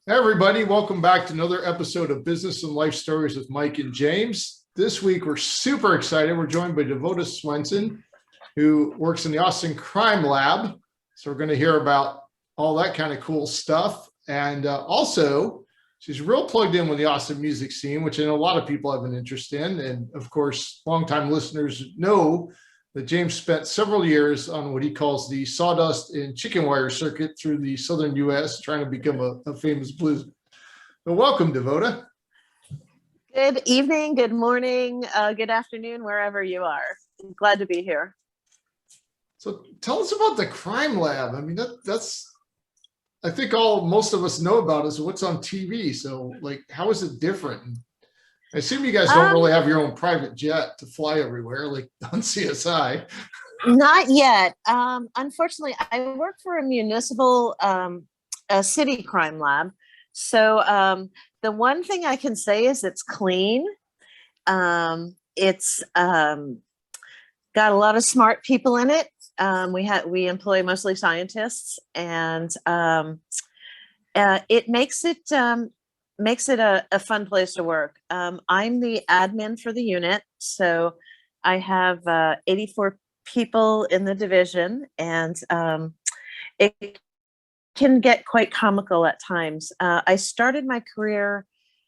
Hey everybody, welcome back to another episode of Business and Life Stories with Mike and James. This week we're super excited. We're joined by Devota Swenson, who works in the Austin Crime Lab. So we're going to hear about all that kind of cool stuff. And also, she's real plugged in with the Austin music scene, which I know a lot of people have an interest in. And of course, longtime listeners know that James spent several years on what he calls the sawdust and chicken wire circuit through the southern U.S., trying to become a famous blues. So welcome, Devota. Good evening, good morning, good afternoon, wherever you are. I'm glad to be here. So tell us about the Crime Lab. I mean, that's I think most of us know about is what's on TV. So like, how is it different? I assume you guys don't really have your own private jet to fly everywhere like on CSI. Not yet. Unfortunately, I work for a municipal a city crime lab. So the one thing I can say is it's clean. It's got a lot of smart people in it. We employ mostly scientists, and it makes it a fun place to work. I'm the admin for the unit, so I have 84 people in the division, and it can get quite comical at times. I started my career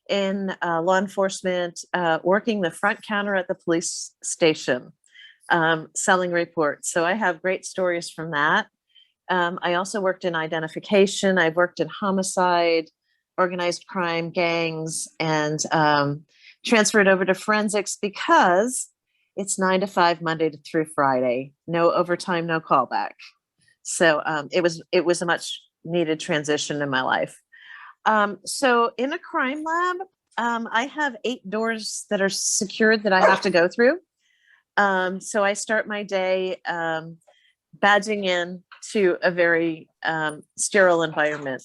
in law enforcement, working the front counter at the police station, selling reports. So I have great stories from that. I also worked in identification. I've worked in homicide, organized crime, gangs, and transferred over to forensics because it's 9 to 5 Monday through Friday, no overtime, no callback. So it was a much needed transition in my life. So in a crime lab, I have 8 doors that are secured that I have to go through. So I start my day badging in to a very sterile environment.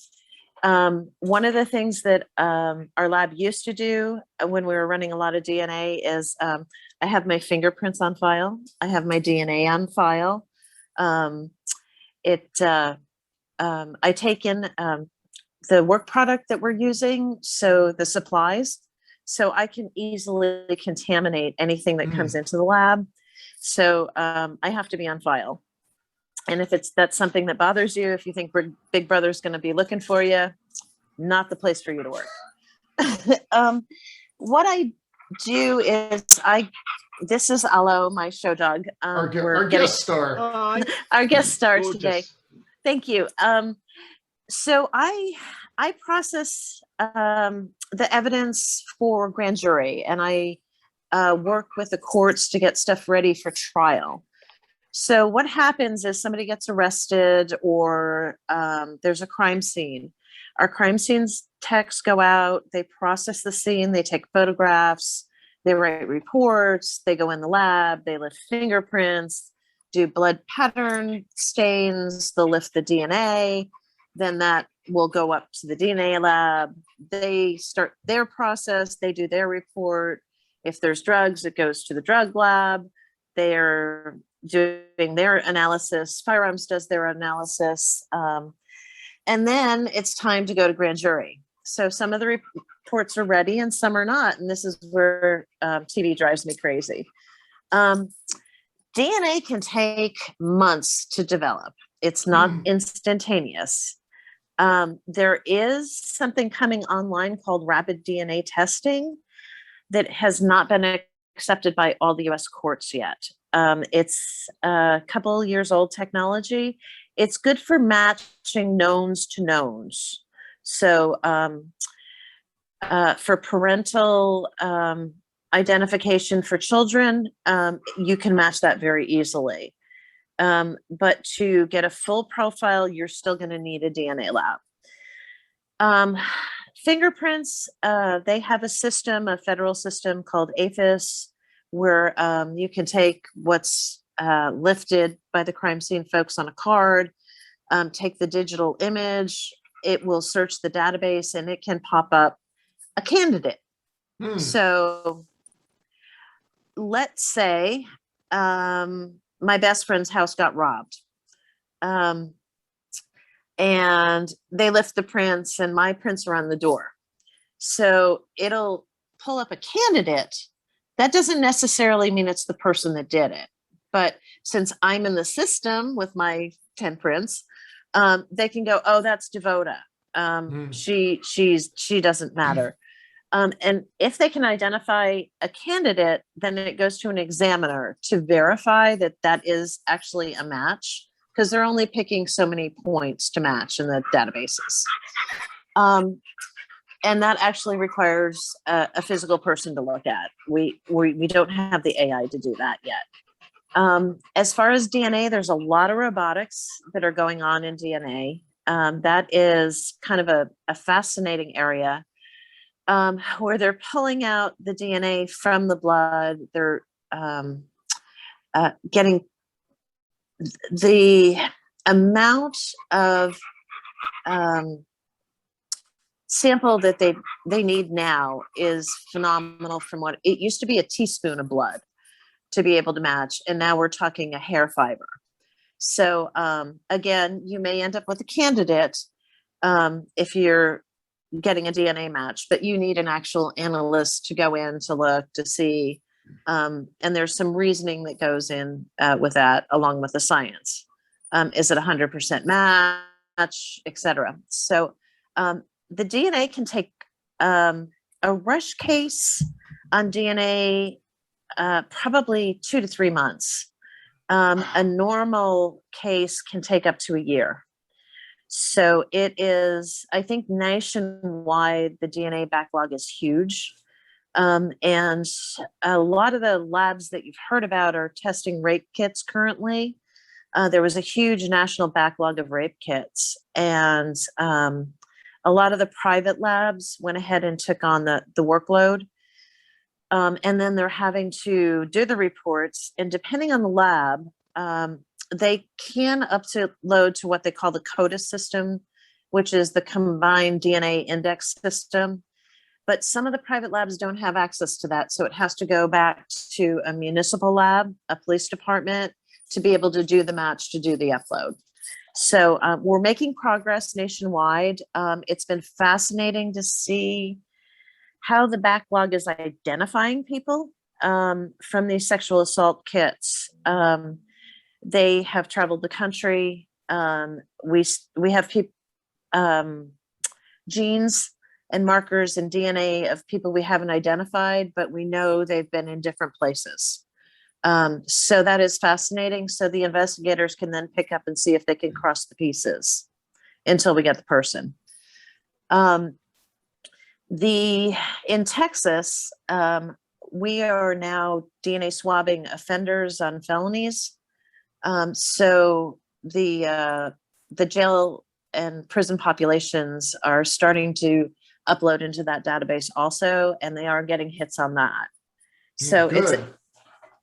One of the things that our lab used to do when we were running a lot of DNA is I have my fingerprints on file. I have my DNA on file. I take in the work product that we're using, so the supplies, so I can easily contaminate anything that comes into the lab. So I have to be on file. And if that's something that bothers you, if you think Big Brother's going to be looking for you, not the place for you to work. What I do is this is Alo, my show dog. Our guest star. Our guest star today. Thank you. So I process the evidence for grand jury, and I work with the courts to get stuff ready for trial. So what happens is somebody gets arrested, or there's a crime scene. Our crime scenes techs go out, they process the scene, they take photographs, they write reports, they go in the lab, they lift fingerprints, do blood pattern stains, they'll lift the DNA, then that will go up to the DNA lab. They start their process, they do their report. If there's drugs, it goes to the drug lab. They're doing their analysis. Firearms does their analysis. And then it's time to go to grand jury. So some of the reports are ready and some are not. And this is where TV drives me crazy. DNA can take months to develop. It's not instantaneous. There is something coming online called rapid DNA testing that has not been accepted by all the US courts yet. It's a couple years old technology. It's good for matching knowns to knowns. So for parental identification for children, you can match that very easily. But to get a full profile, you're still going to need a DNA lab. Fingerprints, they have a federal system called APHIS, where you can take what's lifted by the crime scene folks on a card, take the digital image, it will search the database, and it can pop up a candidate. So let's say my best friend's house got robbed. and they lift the prints, and my prints are on the door. So it'll pull up a candidate. That doesn't necessarily mean it's the person that did it. But since I'm in the system with my 10 prints, they can go, oh, that's Devota. She doesn't matter. And if they can identify a candidate, then it goes to an examiner to verify that that is actually a match, because they're only picking so many points to match in the databases. And that actually requires a physical person to look at. We don't have the AI to do that yet. As far as DNA, there's a lot of robotics that are going on in DNA. That is kind of a fascinating area, where they're pulling out the DNA from the blood. They're getting the amount of sample that they need now is phenomenal from what it used to be, a teaspoon of blood to be able to match. And now we're talking a hair fiber. So again, you may end up with a candidate if you're getting a DNA match, but you need an actual analyst to go in to look to see. And there's some reasoning that goes in with that, along with the science. Is it 100% match, et cetera? So the DNA can take a rush case on DNA probably 2 to 3 months. A normal case can take up to a year. So it is, I think nationwide, the DNA backlog is huge. And a lot of the labs that you've heard about are testing rape kits currently. There was a huge national backlog of rape kits, and a lot of the private labs went ahead and took on the workload. And then they're having to do the reports, and depending on the lab, they can upload to what they call the CODIS system, which is the combined DNA index system. But some of the private labs don't have access to that. So it has to go back to a municipal lab, a police department, to be able to do the match, to do the upload. So we're making progress nationwide. It's been fascinating to see how the backlog is identifying people from these sexual assault kits. They have traveled the country. We have genes and markers and DNA of people we haven't identified, but we know they've been in different places. So that is fascinating. So the investigators can then pick up and see if they can cross the pieces until we get the person. In Texas, we are now DNA swabbing offenders on felonies. So the jail and prison populations are starting to upload into that database also, and they are getting hits on that. So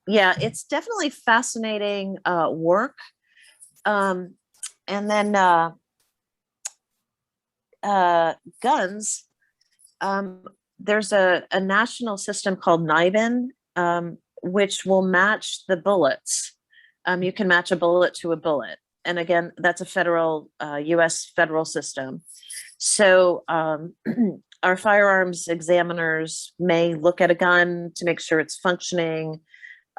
it's definitely fascinating work. And then guns. There's a national system called NIBIN, which will match the bullets. You can match a bullet to a bullet. And again, that's a federal, US federal system. So our firearms examiners may look at a gun to make sure it's functioning.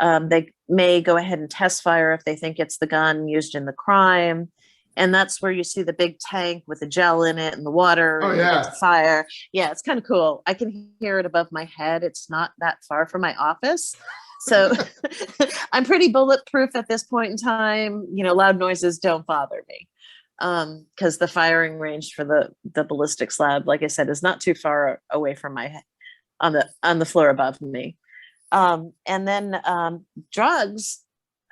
They may go ahead and test fire if they think it's the gun used in the crime. And that's where you see the big tank with the gel in it and the water and the fire. Yeah, it's kind of cool. I can hear it above my head. It's not that far from my office. So I'm pretty bulletproof at this point in time. You know, loud noises don't bother me. Because the firing range for the ballistics lab, like I said, is not too far away from my head on the floor above me. And then drugs,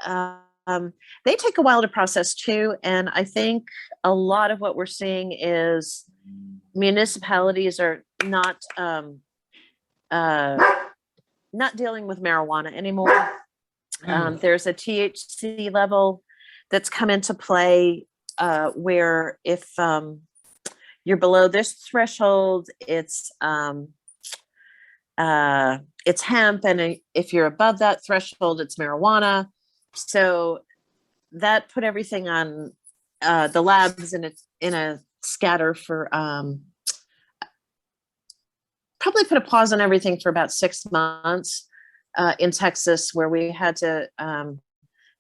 they take a while to process too. And I think a lot of what we're seeing is municipalities are not dealing with marijuana anymore. There's a THC level that's come into play where if you're below this threshold, it's hemp, and if you're above that threshold, it's marijuana. So that put everything on the labs in a scatter for probably put a pause on everything for about 6 months in Texas, where we had to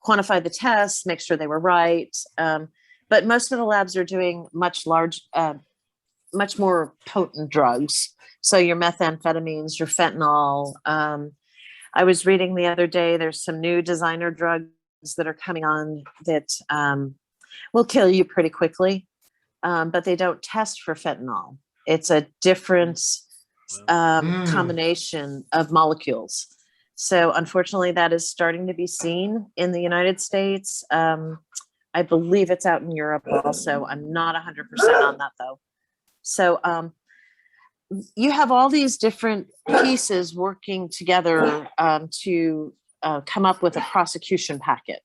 quantify the tests, make sure they were right. But most of the labs are doing much more potent drugs. So your methamphetamines, your fentanyl. I was reading the other day, there's some new designer drugs that are coming on that will kill you pretty quickly, but they don't test for fentanyl. It's a different combination of molecules. So unfortunately, that is starting to be seen in the United States. I believe it's out in Europe also. I'm not 100% on that though. So you have all these different pieces working together to come up with a prosecution packet.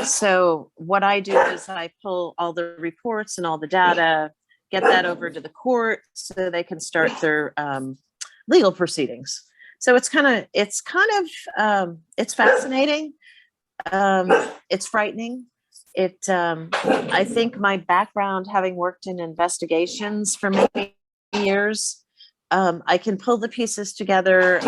So what I do is I pull all the reports and all the data, get that over to the court so they can start their legal proceedings. So it's fascinating. It's frightening. I think my background, having worked in investigations for many years, I can pull the pieces together.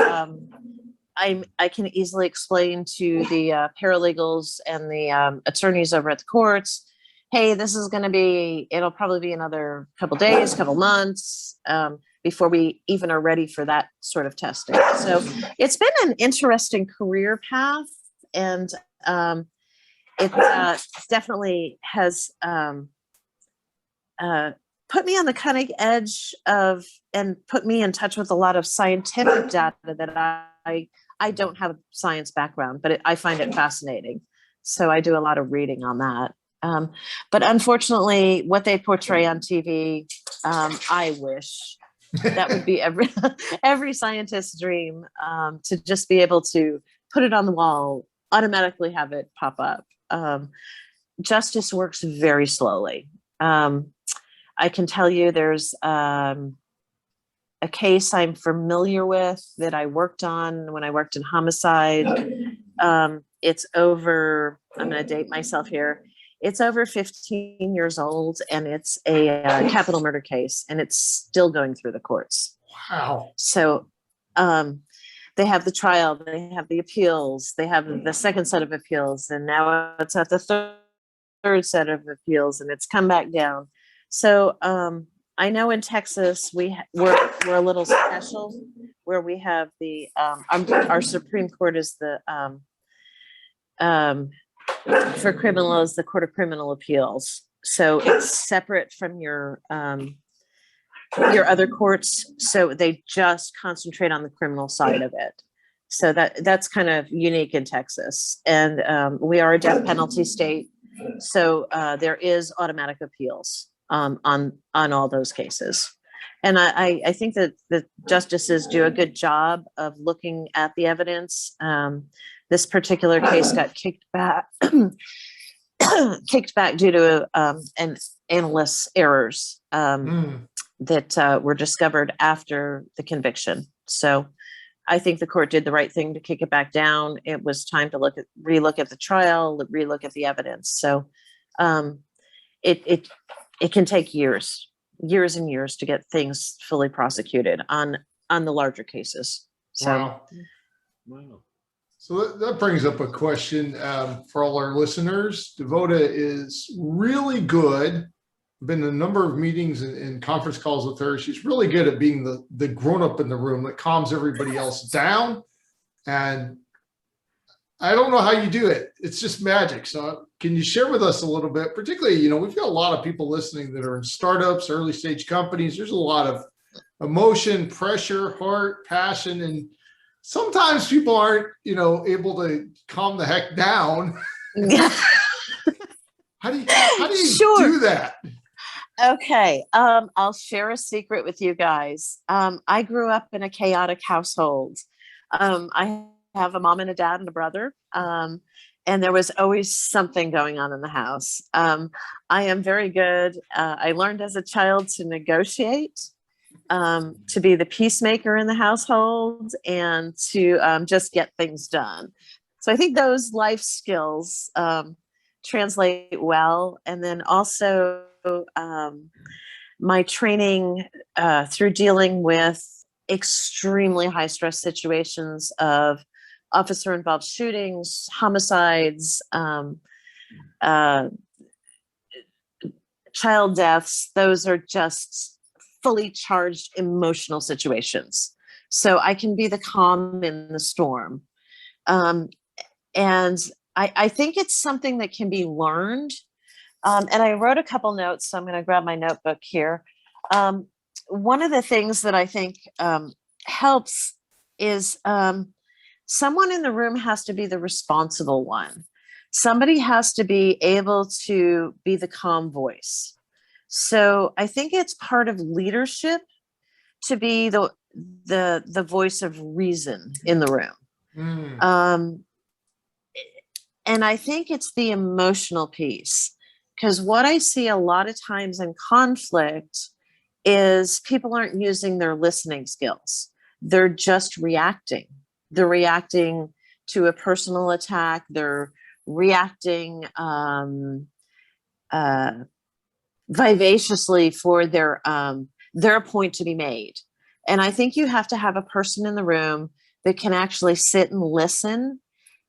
I can easily explain to the paralegals and the attorneys over at the courts, hey, this is going to be, it'll probably be another couple days, couple months before we even are ready for that sort of testing. So it's been an interesting career path, and it definitely has put me on the cutting edge of, and put me in touch with a lot of scientific data that I don't have a science background, but I find it fascinating. So I do a lot of reading on that. But unfortunately, what they portray on TV, I wish that would be every scientist's dream, to just be able to put it on the wall, automatically have it pop up. Justice works very slowly. I can tell you there's a case I'm familiar with that I worked on when I worked in homicide. It's over, I'm going to date myself here. It's over 15 years old, and it's a capital murder case, and it's still going through the courts. Wow. So they have the trial, they have the appeals, they have the second set of appeals, and now it's at the third set of appeals, and it's come back down. So I know in Texas we're a little special, where we have the our Supreme Court is the for criminal is the Court of Criminal Appeals. So it's separate from your other courts. So they just concentrate on the criminal side of it. So that's kind of unique in Texas. And we are a death penalty state. So there is automatic appeals on all those cases. And I think that the justices do a good job of looking at the evidence. This particular case got kicked back due to an analyst's errors that were discovered after the conviction. So I think the court did the right thing to kick it back down. It was time to relook at the trial, relook at the evidence. So it can take years and years to get things fully prosecuted on the larger cases. So, wow. So that brings up a question for all our listeners. Devota is really good. I've been in a number of meetings and conference calls with her. She's really good at being the grown-up in the room that calms everybody else down. And I don't know how you do it. It's just magic. So can you share with us a little bit, particularly, we've got a lot of people listening that are in startups, early stage companies. There's a lot of emotion, pressure, heart, passion, and sometimes people aren't, able to calm the heck down. Yeah. How do you Sure. do that? Okay. I'll share a secret with you guys. I grew up in a chaotic household. I have a mom and a dad and a brother. And there was always something going on in the house. I am very good. I learned as a child to negotiate, to be the peacemaker in the household, and to just get things done. So I think those life skills translate well. And then also my training through dealing with extremely high stress situations of officer involved shootings, homicides, child deaths. Those are just fully charged emotional situations. So I can be the calm in the storm. And I think it's something that can be learned. And I wrote a couple notes, so I'm going to grab my notebook here. One of the things that I think helps is someone in the room has to be the responsible one. Somebody has to be able to be the calm voice. So I think it's part of leadership to be the voice of reason in the room. And I think it's the emotional piece, because what I see a lot of times in conflict is people aren't using their listening skills. They're just reacting. They're reacting to a personal attack. They're reacting vivaciously for their point to be made. And I think you have to have a person in the room that can actually sit and listen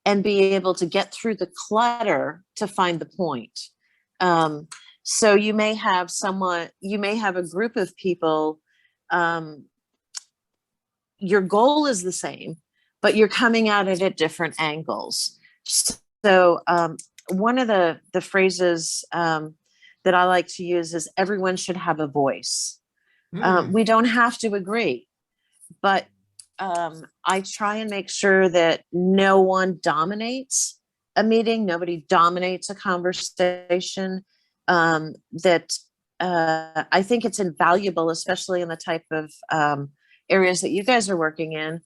and be able to get through the clutter to find the point. So you may have a group of people, your goal is the same, but you're coming at it at different angles. So one of the phrases that I like to use is everyone should have a voice. We don't have to agree, but I try and make sure that no one dominates a meeting, nobody dominates a conversation. That I think it's invaluable, especially in the type of areas that you guys are working in.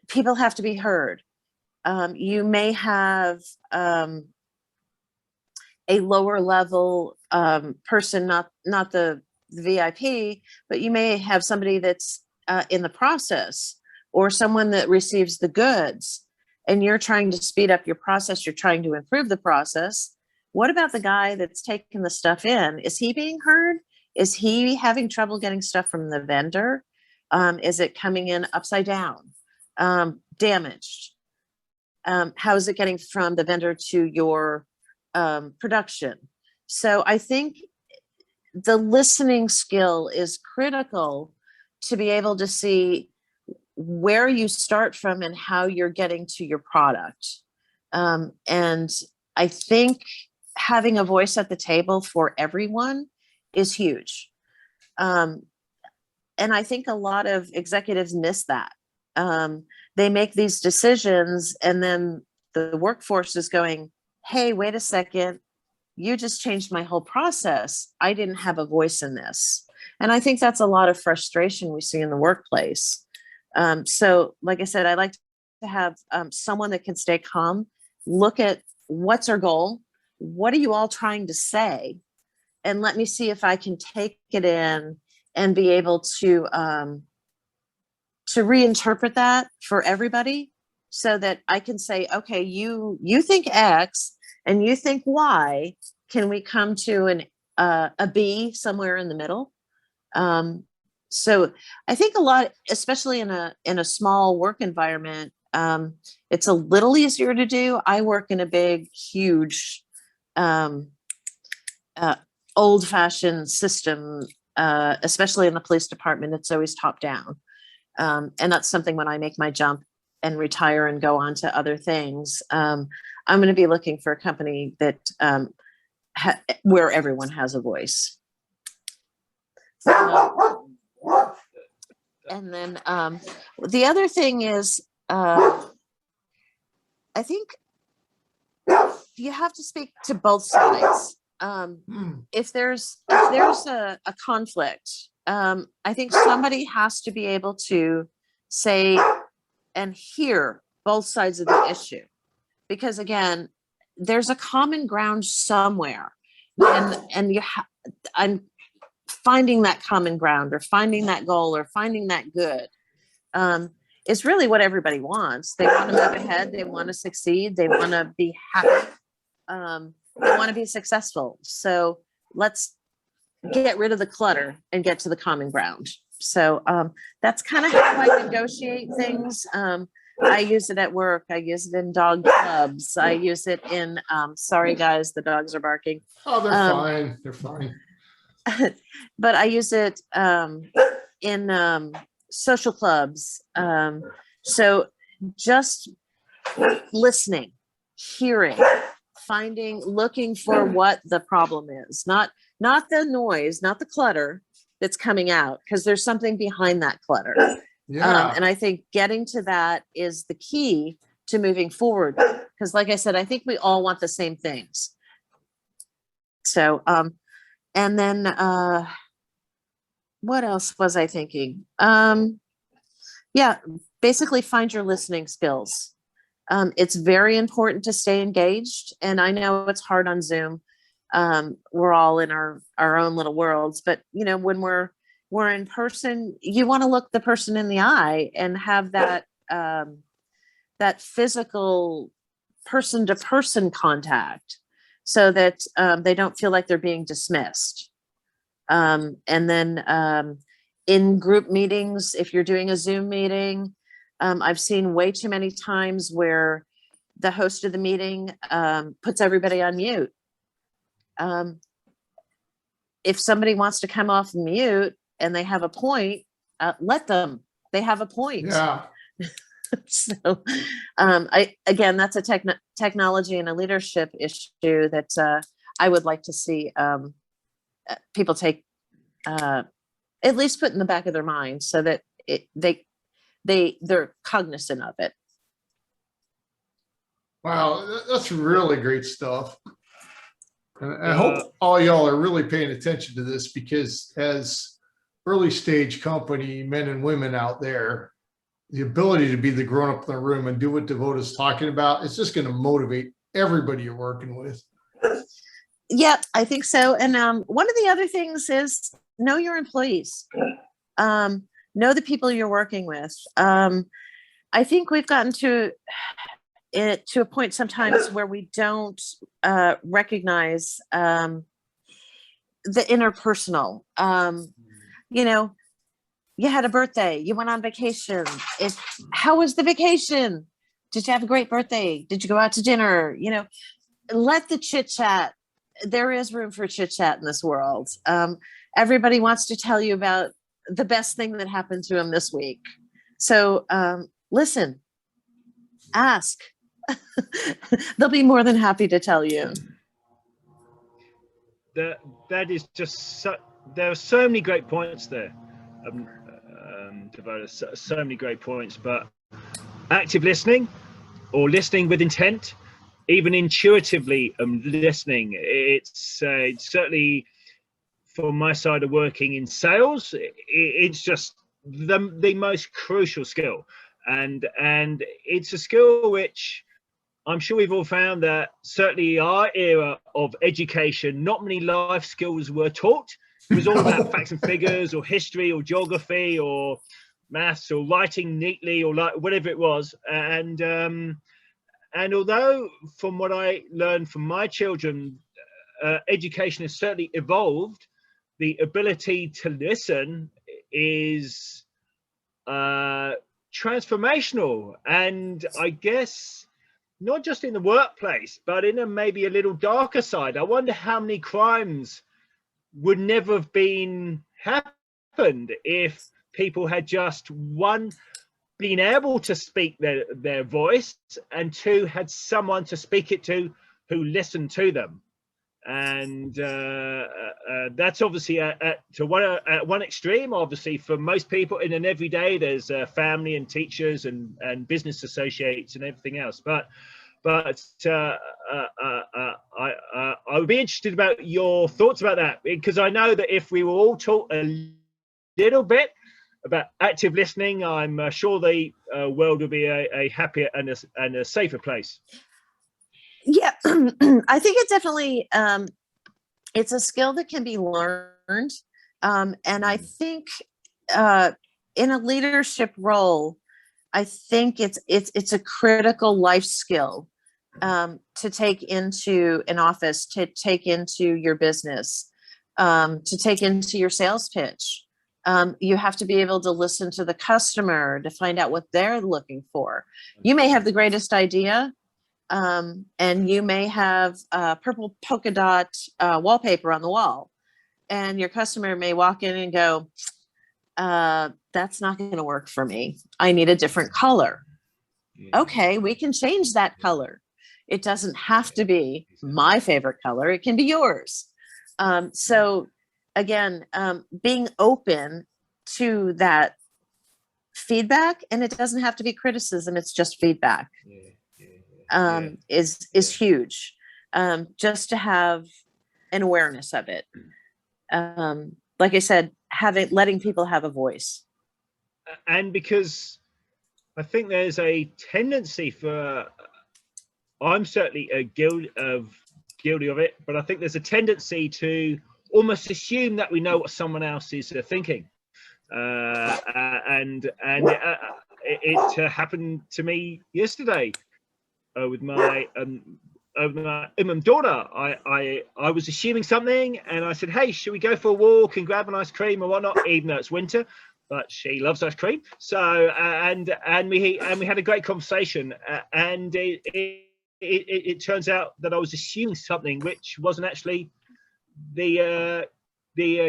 People have to be heard. You may have a lower level person, not the VIP, but you may have somebody that's in the process, or someone that receives the goods, and you're trying to speed up your process. You're trying to improve the process. What about the guy that's taking the stuff in? Is he being heard? Is he having trouble getting stuff from the vendor? Is it coming in upside down, damaged? How is it getting from the vendor to your production? So I think the listening skill is critical to be able to see where you start from and how you're getting to your product. And I think having a voice at the table for everyone is huge. And I think a lot of executives miss that. They make these decisions and then the workforce is going, hey, wait a second, you just changed my whole process. I didn't have a voice in this. And I think that's a lot of frustration we see in the workplace. So like I said, I like to have someone that can stay calm, look at what's our goal, what are you all trying to say, and let me see if I can take it in and be able to reinterpret that for everybody, so that I can say, okay, you think X and you think Y. Can we come to a B somewhere in the middle? So I think a lot, especially in a small work environment, it's a little easier to do. I work in a big, huge, old-fashioned system, especially in the police department. It's always top down. And that's something when I make my jump and retire and go on to other things, I'm going to be looking for a company that where everyone has a voice. And then the other thing is, I think you have to speak to both sides. If there's a conflict, I think somebody has to be able to say and hear both sides of the issue, because again, there's a common ground somewhere, and I'm finding that common ground, or finding that goal, or finding that good. Is really what everybody wants. They want to move ahead. They want to succeed. They want to be happy. they want to be successful. So let's get rid of the clutter and get to the common ground. So that's kind of how I negotiate things. I use it at work. I use it in dog clubs. I use it in, sorry guys, the dogs are barking. Oh, they're fine. They're fine. But I use it in social clubs. So just listening, hearing, looking for what the problem is, not the noise, not the clutter that's coming out, because there's something behind that clutter. Yeah. And I think getting to that is the key to moving forward. Because like I said, I think we all want the same things. So, and then what else was I thinking? Yeah, basically find your listening skills. It's very important to stay engaged. And I know it's hard on Zoom. We're all in our own little worlds, but you know, when we're in person, you want to look the person in the eye and have that that physical person to person contact, so that they don't feel like they're being dismissed. And then in group meetings, if you're doing a Zoom meeting, I've seen way too many times where the host of the meeting puts everybody on mute. If somebody wants to come off mute and they have a point, let them. They have a point. Yeah. So, again, that's a technology and a leadership issue that I would like to see people take, at least put in the back of their mind, so that they're cognizant of it. Wow, that's really great stuff. And I hope all y'all are really paying attention to this, because as early stage company men and women out there, the ability to be the grown up in the room and do what Devota's talking about, it's just going to motivate everybody you're working with. Yeah, I think so. And one of the other things is know your employees. Know the people you're working with. I think we've gotten to a point sometimes where we don't recognize the interpersonal. You know, you had a birthday, you went on vacation. How was the vacation? Did you have a great birthday? Did you go out to dinner? You know, let the chit chat. There is room for chit chat in this world. Everybody wants to tell you about the best thing that happened to them this week. So listen, ask. They'll be more than happy to tell you. That is just there are so many great points there, Devota, so many great points. But active listening, or listening with intent, even intuitively listening, it's certainly from my side of working in sales, it's just the most crucial skill, and it's a skill which I'm sure we've all found that certainly our era of education, not many life skills were taught. It was all about facts and figures, or history, or geography, or maths, or writing neatly, or like whatever it was. And although from what I learned from my children, education has certainly evolved, the ability to listen is transformational. And I guess not just in the workplace, but in maybe a little darker side. I wonder how many crimes would never have been happened if people had just, one, been able to speak their voice, and two, had someone to speak it to who listened to them. And that's obviously at one extreme. Obviously, for most people in an everyday, there's family and teachers and business associates and everything else. But I would be interested about your thoughts about that, because I know that if we were all taught a little bit about active listening, I'm sure the world will be a happier and a safer place. Yeah, I think it definitely, it's a skill that can be learned. And I think in a leadership role, I think it's a critical life skill to take into an office, to take into your business, to take into your sales pitch. You have to be able to listen to the customer to find out what they're looking for. You may have the greatest idea, and you may have purple polka dot wallpaper on the wall, and your customer may walk in and go, that's not going to work for me. I need a different color. Okay, we can change that color. It doesn't have to be my favorite color. It can be yours. So again, being open to that feedback, and it doesn't have to be criticism. It's just feedback. Is huge. Just to have an awareness of it. Like I said, letting people have a voice. And because I think there's a tendency for, I'm certainly guilty of it, but I think there's a tendency to almost assume that we know what someone else is thinking. And it happened to me yesterday with my daughter. I was assuming something, and I said, hey, should we go for a walk and grab an ice cream or whatnot, even though it's winter, but she loves ice cream. So and we had a great conversation, and it turns out that I was assuming something which wasn't actually the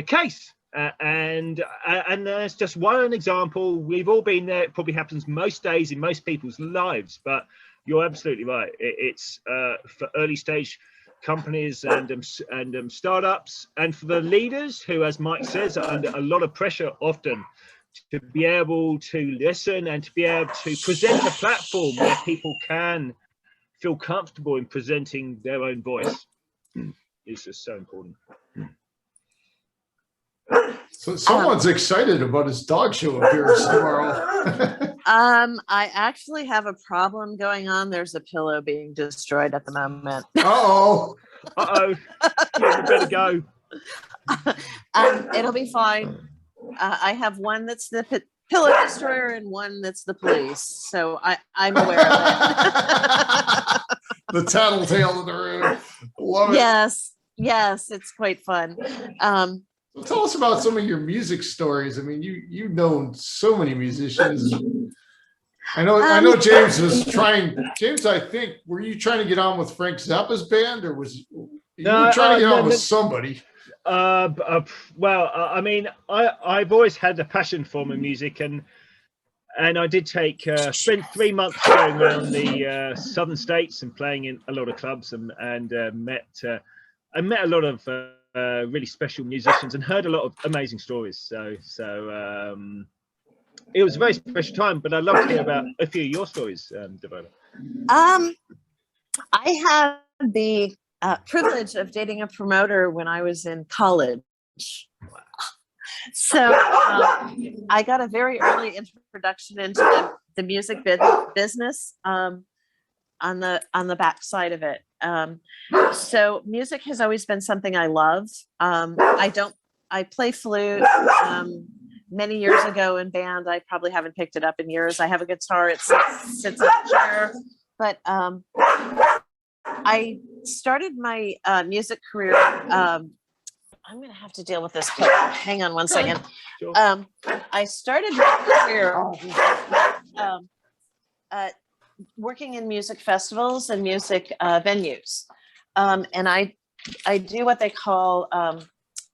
case. And there's just one example. We've all been there. It probably happens most days in most people's lives, but you're absolutely right. It's for early stage companies and startups, and for the leaders who, as Mike says, are under a lot of pressure often, to be able to listen and to be able to present a platform where people can feel comfortable in presenting their own voice is just so important. So someone's excited about his dog show appearance tomorrow. I actually have a problem going on. There's a pillow being destroyed at the moment. Uh-oh. You better go. It'll be fine. I have one that's the pillow destroyer and one that's the police. So I'm aware of it. The tattletale of the room. Love it. Yes, it's quite fun. Tell us about some of your music stories. I mean, you've known so many musicians. I know James was trying. James, I think, were you trying to get on with Frank Zappa's band, or was you were trying to get on with somebody? Well, I mean, I've always had a passion for my music, and I did spent 3 months going around the southern states and playing in a lot of clubs, and met a lot of really special musicians and heard a lot of amazing stories. So it was a very special time, but I'd love to hear about a few of your stories, Devota. I had the privilege of dating a promoter when I was in college. So I got a very early introduction into the music business on the back side of it. So music has always been something I love. I play flute. Many years ago in band, I probably haven't picked it up in years. I have a guitar, it sits in a chair, but I started my music career. I'm going to have to deal with this clip. Hang on one second. Sure. I started my career working in music festivals and music venues. And I do what they call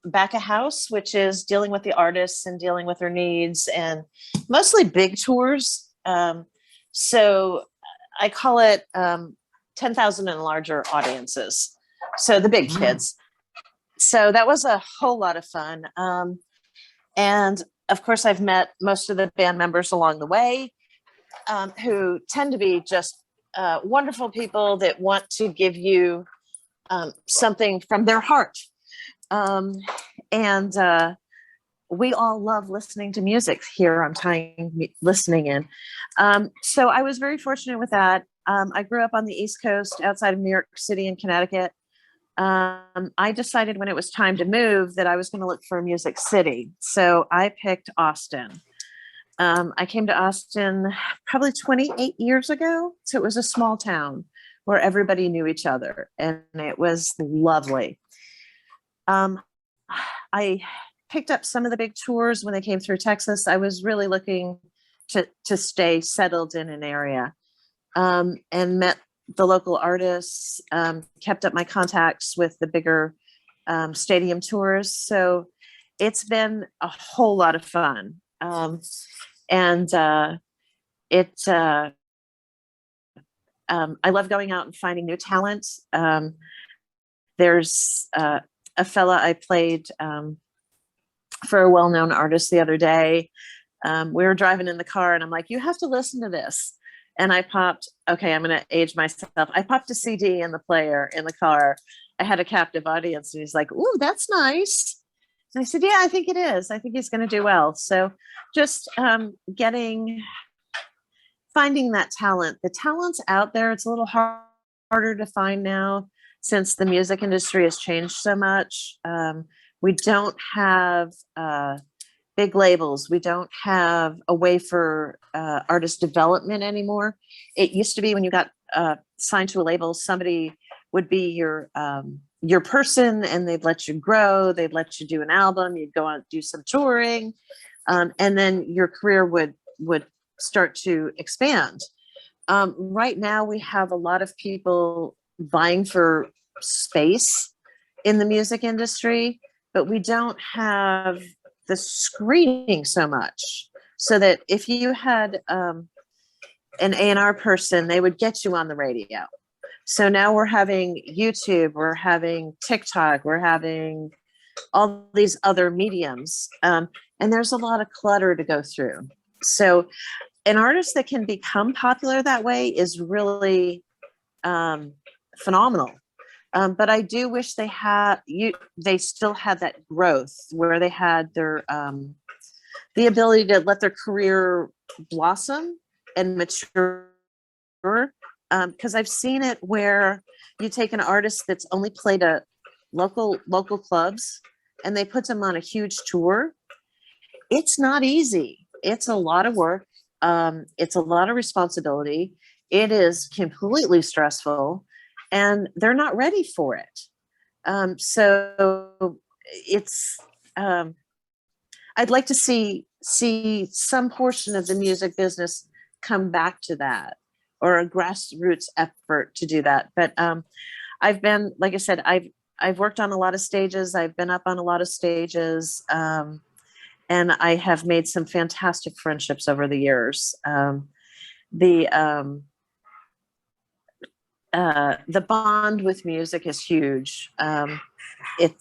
back of house, which is dealing with the artists and dealing with their needs, and mostly big tours. So I call it 10,000 and larger audiences. So the big kids. So that was a whole lot of fun. And of course, I've met most of the band members along the way, who tend to be just wonderful people that want to give you something from their heart. And we all love listening to music here on Tying Listening In. So I was very fortunate with that. I grew up on the East Coast outside of New York City and Connecticut. I decided when it was time to move that I was going to look for a music city. So I picked Austin. I came to Austin probably 28 years ago. So it was a small town where everybody knew each other, and it was lovely. I picked up some of the big tours when they came through Texas. I was really looking to stay settled in an area, and met the local artists, kept up my contacts with the bigger stadium tours. So it's been a whole lot of fun. And I love going out and finding new talent. There's a fella I played for a well-known artist the other day. We were driving in the car and I'm like, you have to listen to this. And I popped, okay, I'm going to age myself. I popped a CD in the player in the car. I had a captive audience and he's like, ooh, that's nice. And I said, yeah, I think it is. I think he's going to do well. So just finding that talent. The talent's out there. It's a little harder to find now since the music industry has changed so much. We don't have big labels. We don't have a way for artist development anymore. It used to be when you got signed to a label, somebody would be your person and they'd let you grow. They'd let you do an album. You'd go out, do some touring. And then your career would start to expand. Right now we have a lot of people vying for space in the music industry, but we don't have the screening so much, so that if you had an A&R person, they would get you on the radio. So now we're having YouTube, we're having TikTok, we're having all these other mediums, and there's a lot of clutter to go through. So an artist that can become popular that way is really phenomenal. But I do wish they still had that growth where they had their the ability to let their career blossom and mature. Because I've seen it where you take an artist that's only played at local clubs and they put them on a huge tour. It's not easy. It's a lot of work. It's a lot of responsibility. It is completely stressful. And they're not ready for it. So it's, I'd like to see some portion of the music business come back to that, or a grassroots effort to do that. But I've been, like I said, I've worked on a lot of stages. I've been up on a lot of stages. And I have made some fantastic friendships over the years. The bond with music is huge. It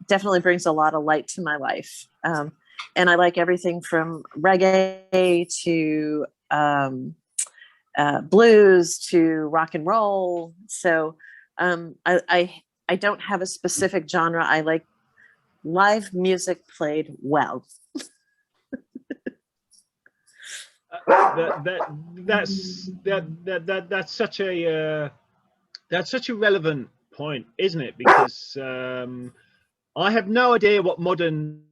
definitely brings a lot of light to my life. And I like everything from reggae to blues to rock and roll. So I don't have a specific genre. I like live music played well. That's such a relevant point, isn't it? Because I have no idea what modern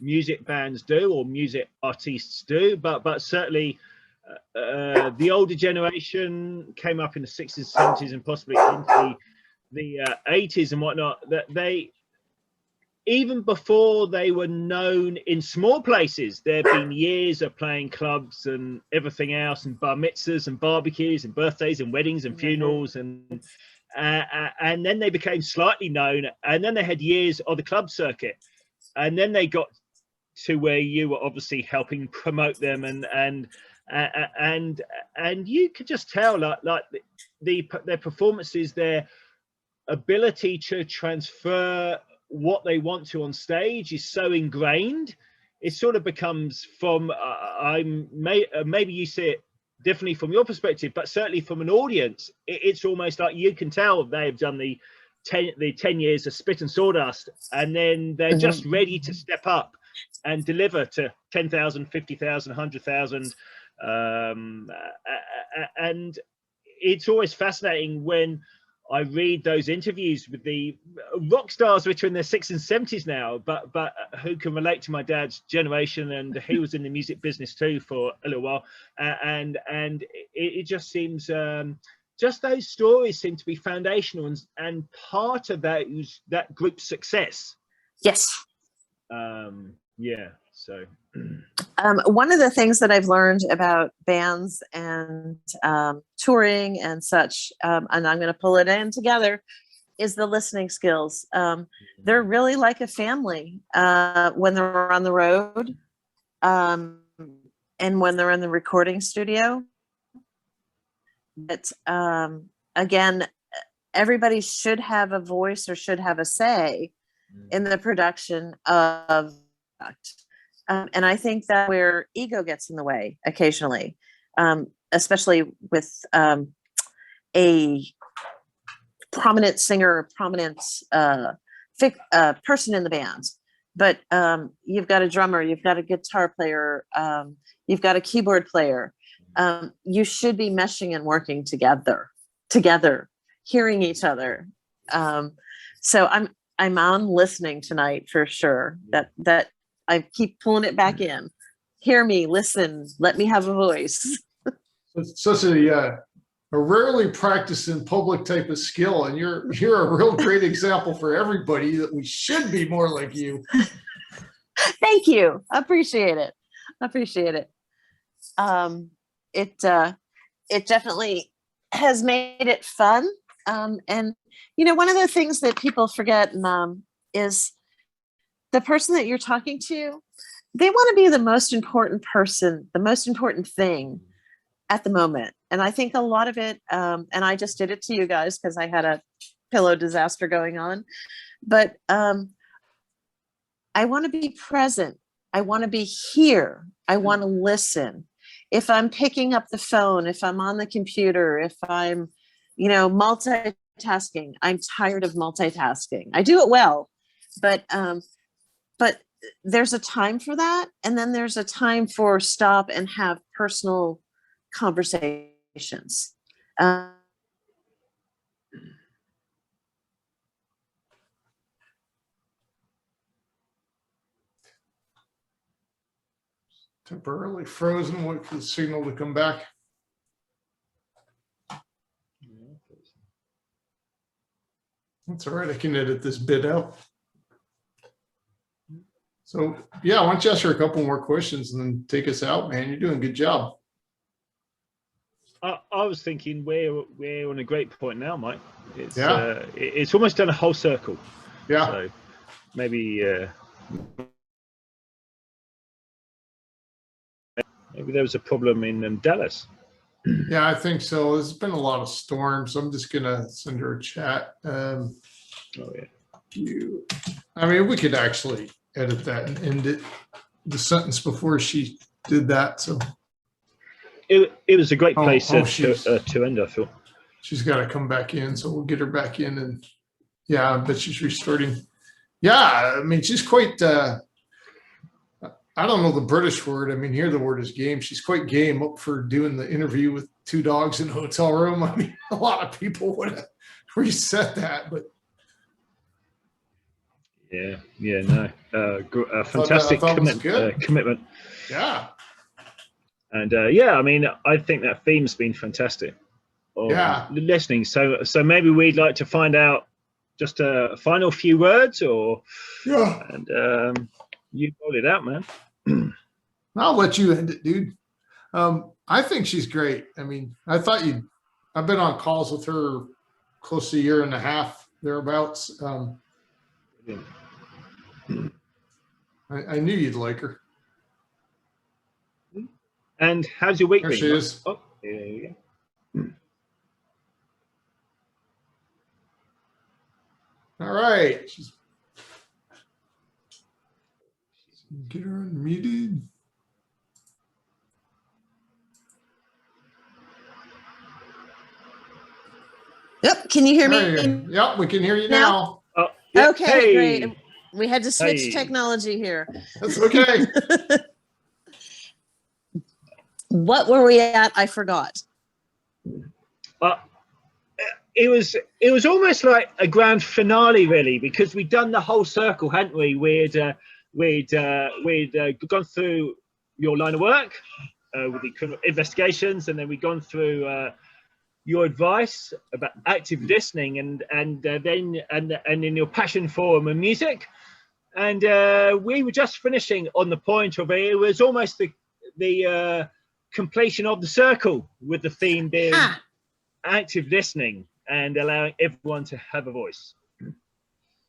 music bands do or music artists do, but certainly the older generation came up in the 60s, 70s, and possibly into the 80s and whatnot. That they, even before they were known in small places, there have been years of playing clubs and everything else, and bar mitzvahs and barbecues and birthdays and weddings and funerals, and then they became slightly known, and then they had years of the club circuit, and then they got to where you were obviously helping promote them, and you could just tell like their performances, their ability to transfer what they want to on stage is so ingrained. It sort of becomes from maybe you see it differently from your perspective, but certainly from an audience, it's almost like you can tell they've done the 10 years of spit and sawdust, and then they're just ready to step up and deliver to 10,000, 50,000, 100,000. And it's always fascinating when I read those interviews with the rock stars which are in their 60s and 70s now, but who can relate to my dad's generation, and he was in the music business too for a little while, and it just seems just those stories seem to be foundational and part of that group's success. Yes. Yeah. So. One of the things that I've learned about bands and touring and such, and I'm going to pull it in together, is the listening skills. They're really like a family when they're on the road and when they're in the recording studio. But again, everybody should have a voice or should have a say in the production of and I think that where ego gets in the way occasionally, especially with a prominent singer, prominent person in the band. But you've got a drummer, you've got a guitar player, you've got a keyboard player. You should be meshing and working together, hearing each other. So I'm on listening tonight for sure. That I keep pulling it back in. Hear me, listen, let me have a voice. It's such a rarely practiced in public type of skill, and you're a real great example for everybody that we should be more like you. Thank you. I appreciate it. It definitely has made it fun. And one of the things that people forget is the person that you're talking to, they want to be the most important person, the most important thing at the moment. And I think a lot of it, and I just did it to you guys because I had a pillow disaster going on, but I want to be present. I want to be here. I want to listen. If I'm picking up the phone, if I'm on the computer, if I'm, multitasking, I'm tired of multitasking. I do it well, but there's a time for that. And then there's a time for stop and have personal conversations. Temporarily frozen, wait for the signal to come back. That's all right, I can edit this bit out. So yeah, why don't you ask her a couple more questions and then take us out, man? You're doing a good job. I was thinking we're on a great point now, Mike. It's it's almost done a whole circle. Yeah. So maybe there was a problem in Dallas. Yeah, I think so. There's been a lot of storms. I'm just gonna send her a chat. Oh yeah. I mean, we could actually edit that and end it the sentence before she did that. So it was a great place to end, I feel. She's got to come back in, so we'll get her back in, and yeah, I bet she's restarting. Yeah, I mean, she's quite I don't know the British word. I mean, here the word is game. She's quite game up for doing the interview with two dogs in a hotel room. I mean, a lot of people would have reset that, but no, a fantastic commitment. Yeah. And I mean, I think that theme's been fantastic. Listening. So maybe we'd like to find out just a final few words, or and you roll it out, man. I'll let you end it, dude. I think she's great. I mean, I've been on calls with her close to a year and a half, thereabouts. I knew you'd like her. And how's your week been? There she is. Oh, there you go. All right. Get her unmuted. Yep. Can you hear me? Yep, we can hear you now. Oh, yep. Okay, Hey. great. We had to switch technology here. That's okay. What were we at? I forgot. It was almost like a grand finale, really, because we'd done the whole circle, hadn't we? We'd gone through your line of work with the criminal investigations, and then we'd gone through your advice about active listening and in your passion for music. And we were just finishing on the point of it was almost the completion of the circle, with the theme being active listening and allowing everyone to have a voice.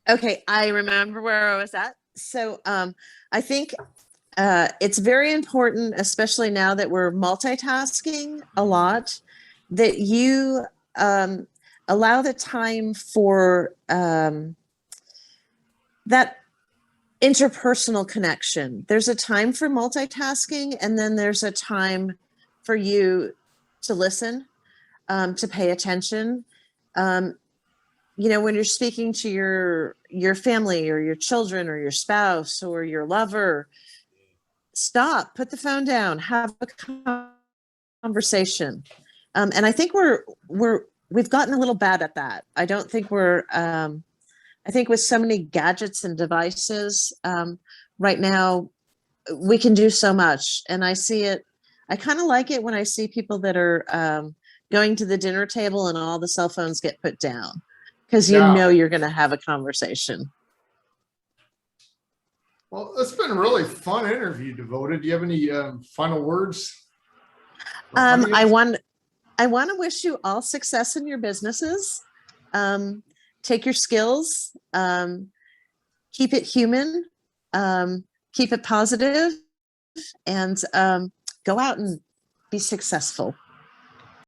Okay, I remember where I was at. So I think it's very important, especially now that we're multitasking a lot, that you allow the time for that interpersonal connection. There's a time for multitasking, and then there's a time for you to listen, to pay attention. You know, when you're speaking to your family or your children or your spouse or your lover, stop, put the phone down, have a conversation. And I think we've gotten a little bad at that. I don't think I think with so many gadgets and devices right now, we can do so much. And I see it, I kind of like it when I see people that are going to the dinner table and all the cell phones get put down, because you know you're going to have a conversation. Well, it's been a really fun interview, Devota. Do you have any final words? I want to wish you all success in your businesses. Take your skills, keep it human, keep it positive, and go out and be successful.